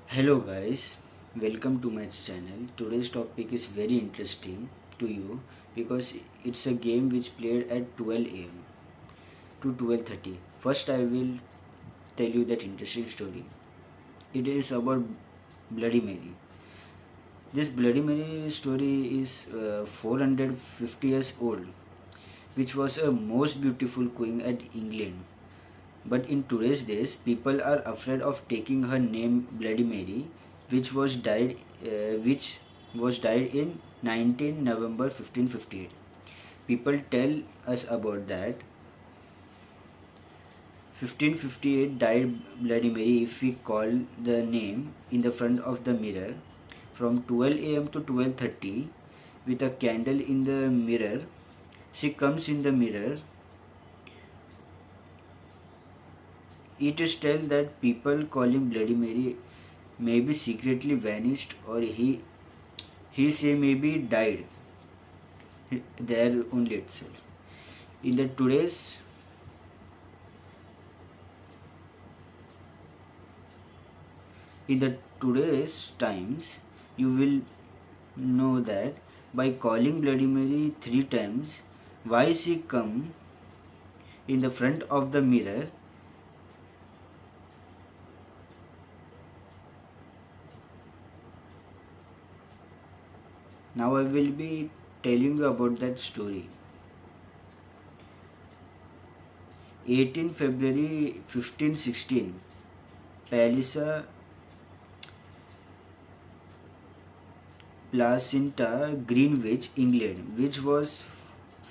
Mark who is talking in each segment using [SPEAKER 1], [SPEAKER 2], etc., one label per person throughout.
[SPEAKER 1] Hello guys, welcome to my channel. Today's topic is very interesting to you because it's a game which played at 12 am to 12:30. First I will tell you that interesting story. It is about Bloody Mary. This Bloody Mary story is 450 years old, which was a most beautiful queen at England. But in today's days, people are afraid of taking her name Bloody Mary, which was died in 19 November 1558. People tell us about that. 1558 died Bloody Mary if we call the name in the front of the mirror from 12 a.m. to 12:30 with a candle in the mirror. She comes in the mirror. It is told that people calling Bloody Mary maybe secretly vanished or he say maybe died there only itself. In the today's times, you will know that by calling Bloody Mary 3 times, why she come in the front of the mirror. Now I will be telling you about that story. 18 February 1516, Palisa Placenta, Greenwich, England, which was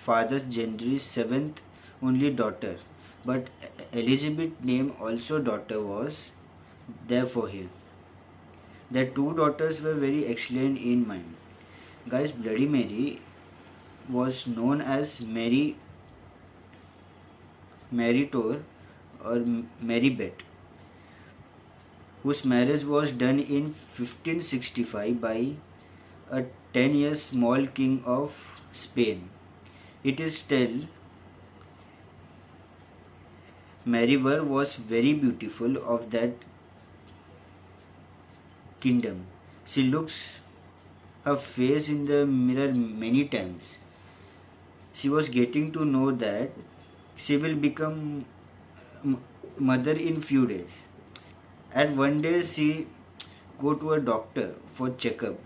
[SPEAKER 1] Father Henry's seventh only daughter, but Elizabeth's name also daughter was there for him. Their two daughters were very excellent in mind. Guys, Bloody Mary was known as Mary Tor or Mary Bet, whose marriage was done in 1565 by a 10 years small king of Spain. It is still Mariver was very beautiful of that kingdom. She looks her face in the mirror many times. She was getting to know that she will become mother in few days. At one day she go to a doctor for checkup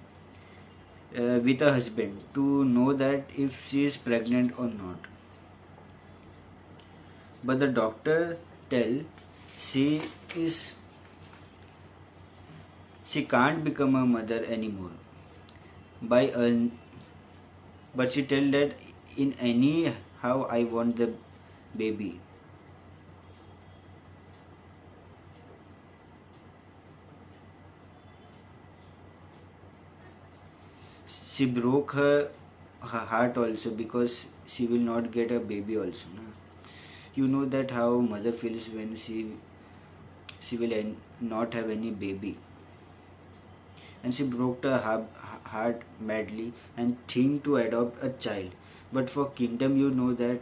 [SPEAKER 1] with her husband to know that if she is pregnant or not. But the doctor tell she is she can't become a mother anymore by but she tell that in any how I want the baby. She broke her heart also because she will not get a baby also, na? You know that how mother feels when she will not have any baby, and she broke her heart badly and think to adopt a child. But for kingdom, you know that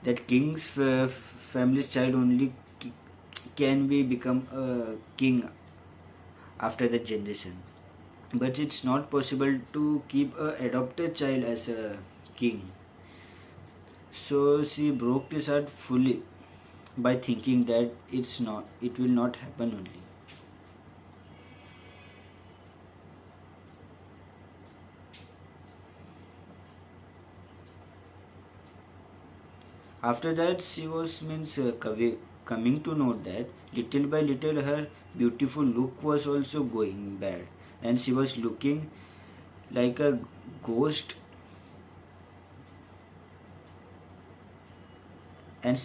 [SPEAKER 1] that king's family's child only can be become a king after the generation. But it's not possible to keep a adopted child as a king. So she broke his heart fully by thinking that it will not happen only. After that, she was coming to know that little by little her beautiful look was also going bad, and she was looking like a ghost and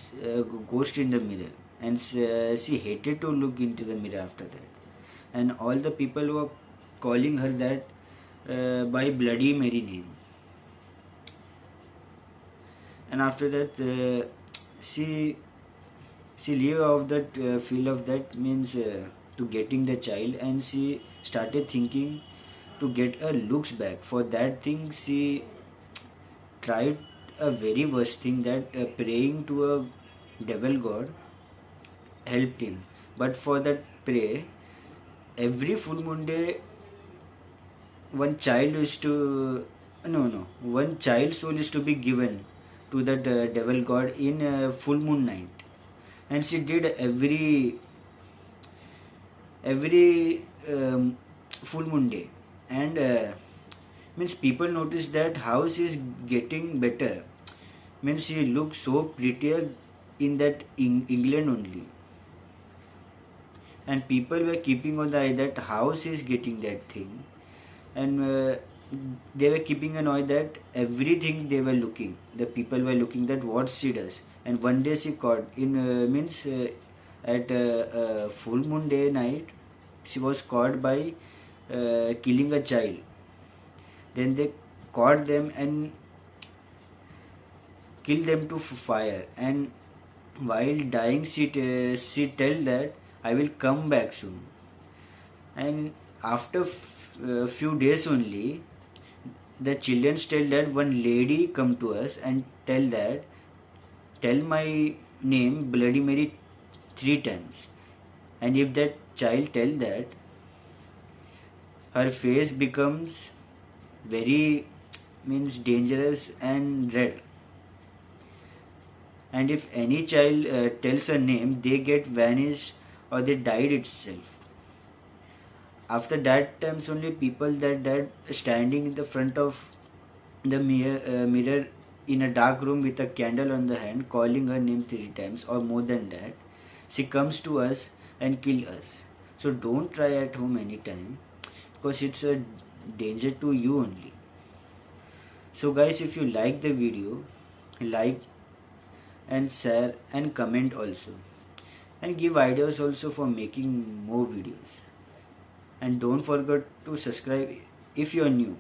[SPEAKER 1] ghost in the mirror, and she hated to look into the mirror after that. And all the people were calling her that by Bloody Mary name. And after that, she leave off that feel of that means to getting the child, and she started thinking to get her looks back. For that thing, she tried a very worst thing, that praying to a devil god helped him. But for that prey, every full moon day, one child is to one child soul is to be given to that devil god in full moon night, and she did every full moon day, and means people notice that how she is getting better. Means she looks so prettier in that England only, and people were keeping on the eye that how she is getting that thing, and they were keeping an eye that everything they were looking. The people were looking that what she does, and one day she caught in means at full moon day night, she was caught by killing a child. Then they caught them and killed them to fire. And while dying, she tell that I will come back soon. And after few days only, the children tell that one lady come to us and tell my name Bloody Mary 3 times. And if that child tell that, her face becomes very means dangerous and red. And if any child tells a name, they get vanished or they died itself. After that times only people that standing in the front of the mirror in a dark room with a candle on the hand, calling her name 3 times or more than that, she comes to us and kill us. So don't try at home anytime, because it's a danger to you only. So guys, if you like the video, like and share and comment also, and give ideas also for making more videos. And don't forget to subscribe if you are new.